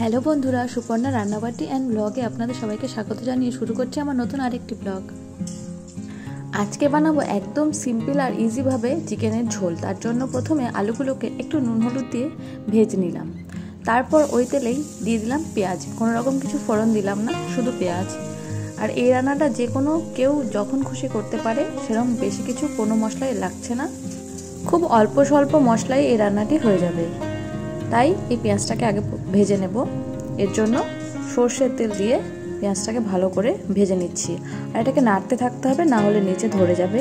Hello বন্ধুরা, Suparna রান্নাবাটি and ব্লগে আপনাদের সবাইকে স্বাগত জানিয়ে শুরু করছি আমার নতুন আরেকটি ব্লগ। আজকে বানাবো একদম সিম্পল আর ইজিভাবে চিকেনের ঝোল। তার জন্য প্রথমে আলুগুলোকে একটু নুন হলুদ দিয়ে ভেজে নিলাম। তারপর ওই তেলেই দিয়ে দিলাম পেঁয়াজ। কোনো রকম কিছু ফোড়ন দিলাম না, শুধু পেঁয়াজ। আর এই রান্নাটা যে কোনো কেউ যখন খুশি করতে পারে, সেরকম বেশি কিছু কোনো মশলাই লাগছে না, খুব অল্প স্বল্প মশলাই এই রান্নাটি হয়ে যাবে। তাই এই পেঁয়াজটাকে আগে ভেজে নেব। এর জন্য সর্ষের তেল দিয়ে পেঁয়াজটাকে ভালো করে ভেজে নিচ্ছি। আর এটাকে নাড়তে থাকতে হবে, না হলে নিচে ধরে যাবে,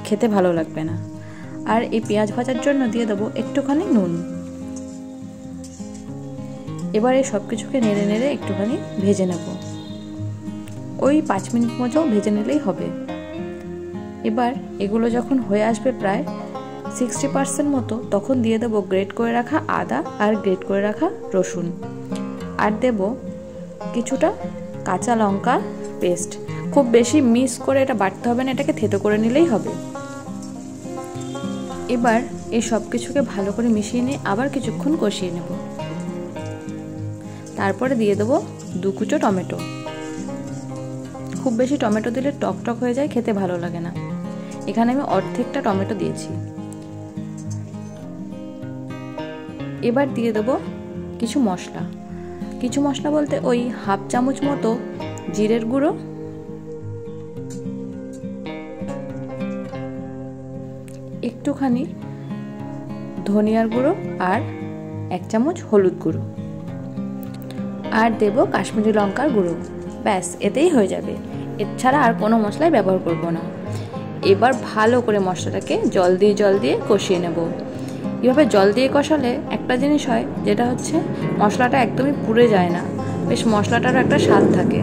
খেতে ভালো লাগবে না। আর এই পেঁয়াজ ভাজার জন্য দিয়ে দেবো একটুখানি নুন। এবার এই সব কিছুকে নেড়ে নেড়ে একটুখানি ভেজে নেব। ওই 5 মিনিট মতো ভেজে নিলেই হবে। এবার এগুলো যখন হয়ে আসবে প্রায় 60% মতো, তখন দিয়ে দেবো গ্রেট করে রাখা আদা আর গ্রেট করে রাখা রসুন। আর দেব কিছুটা কাঁচা লঙ্কা পেস্ট। খুব বেশি মিক্স করে এটা বাটতে হবে না, এটাকে থেতো করে নিলেই হবে। এবার এই সব কিছুকে ভালো করে মিশিয়ে নিয়ে আবার কিছুক্ষণ কষিয়ে নেব। তারপরে দিয়ে দেবো 2 কুচো টমেটো। খুব বেশি টমেটো দিলে টক টক হয়ে যায়, খেতে ভালো লাগে না। এখানে আমি অর্ধেকটা টমেটো দিয়েছি। এবার দিয়ে দেবো কিছু মশলা। কিছু মশলা বলতে ওই হাফ চামচ মতো জিরের গুঁড়ো, একটুখানি ধনিয়ার গুঁড়ো আর 1 চামচ হলুদ গুঁড়ো, আর দেব কাশ্মীরি লঙ্কার গুঁড়ো। ব্যাস, এতেই হয়ে যাবে। এছাড়া আর কোনো মশলাই ব্যবহার করব না। এবার ভালো করে মশলাটাকে জল দিয়ে কষিয়ে নেব। এভাবে জল দিয়ে কষালে একটা জিনিস হয়, যেটা হচ্ছে মশলাটা একদমই পুড়ে যায় না, বেশ মশলাটারও একটা স্বাদ থাকে।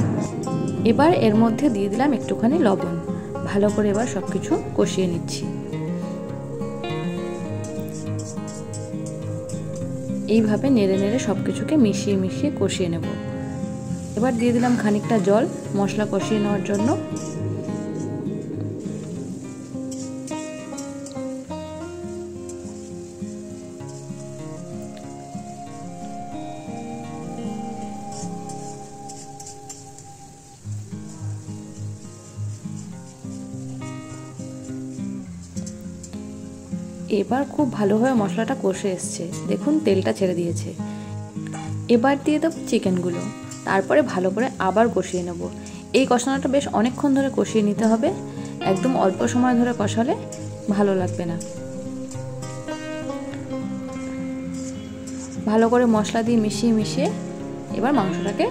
এবার এর মধ্যে দিয়ে দিলাম একটুখানি লবণ। ভালো করে এবার সব কিছু কষিয়ে নিচ্ছি। এইভাবে নেড়ে নেড়ে সব কিছুকে মিশিয়ে কষিয়ে নেব। এবার দিয়ে দিলাম খানিকটা জল মশলা কষিয়ে নেওয়ার জন্য। এবার খুব ভালোভাবে মশলাটা কষে এসছে, দেখুন তেলটা ছেড়ে দিয়েছে। এবার দিয়ে দেবো চিকেনগুলো। তারপরে ভালো করে আবার কষিয়ে নেব। এই কষানোটা বেশ অনেকক্ষণ ধরে কষিয়ে নিতে হবে, একদম অল্প সময় ধরে কষালে ভালো লাগবে না। ভালো করে মশলা দিয়ে মিশিয়ে এবার মাংসটাকে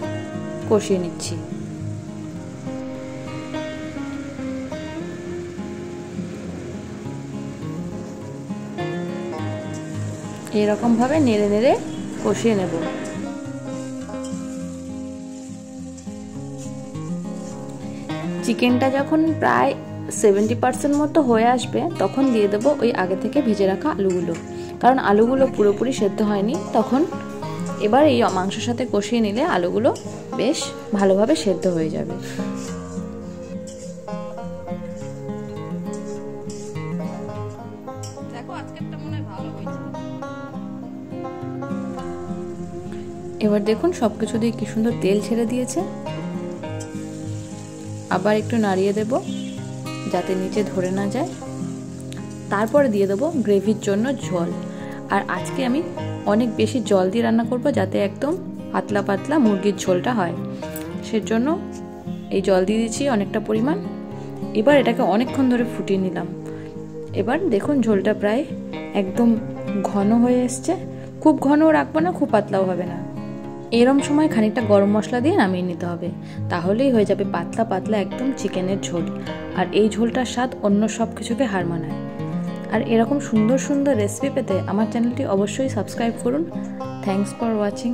কষিয়ে নিচ্ছি। এরকম ভাবে নেড়ে নেড়ে কষিয়ে নেব। চিকেনটা যখন প্রায় 70% মতো হয়ে আসবে, তখন দিয়ে দেবো ওই আগে থেকে ভেজে রাখা আলুগুলো। কারণ আলুগুলো পুরোপুরি সেদ্ধ হয়নি তখন। এবার এই মাংসের সাথে কষিয়ে নিলে আলুগুলো বেশ ভালোভাবে সেদ্ধ হয়ে যাবে। এবার দেখুন সবকিছু দিয়ে কি সুন্দর তেল ছেড়ে দিয়েছে। আবার একটু নাড়িয়ে দেব যাতে নিচে ধরে না যায়। তারপরে দিয়ে দেবো গ্রেভির জন্য জল। আর আজকে আমি অনেক বেশি জল দিয়ে রান্না করব, যাতে একদম পাতলা পাতলা মুরগির ঝোলটা হয়। সেজন্য এই জল দিয়ে দিচ্ছি অনেকটা পরিমাণ। এবার এটাকে অনেকক্ষণ ধরে ফুটিয়ে নিলাম। এবার দেখুন ঝোলটা প্রায় একদম ঘন হয়ে এসছে। খুব ঘনও রাখবো না, খুব পাতলাও হবে না। এরম সময় খানিকটা গরম মশলা দিয়ে নামিয়ে নিতে হবে, তাহলেই হয়ে যাবে পাতলা পাতলা একদম চিকেনের ঝোল। আর এই ঝোলটার স্বাদ অন্য সব কিছুকে হার মানায়। আর এরকম সুন্দর সুন্দর রেসিপি পেতে আমার চ্যানেলটি অবশ্যই সাবস্ক্রাইব করুন। Thanks for watching.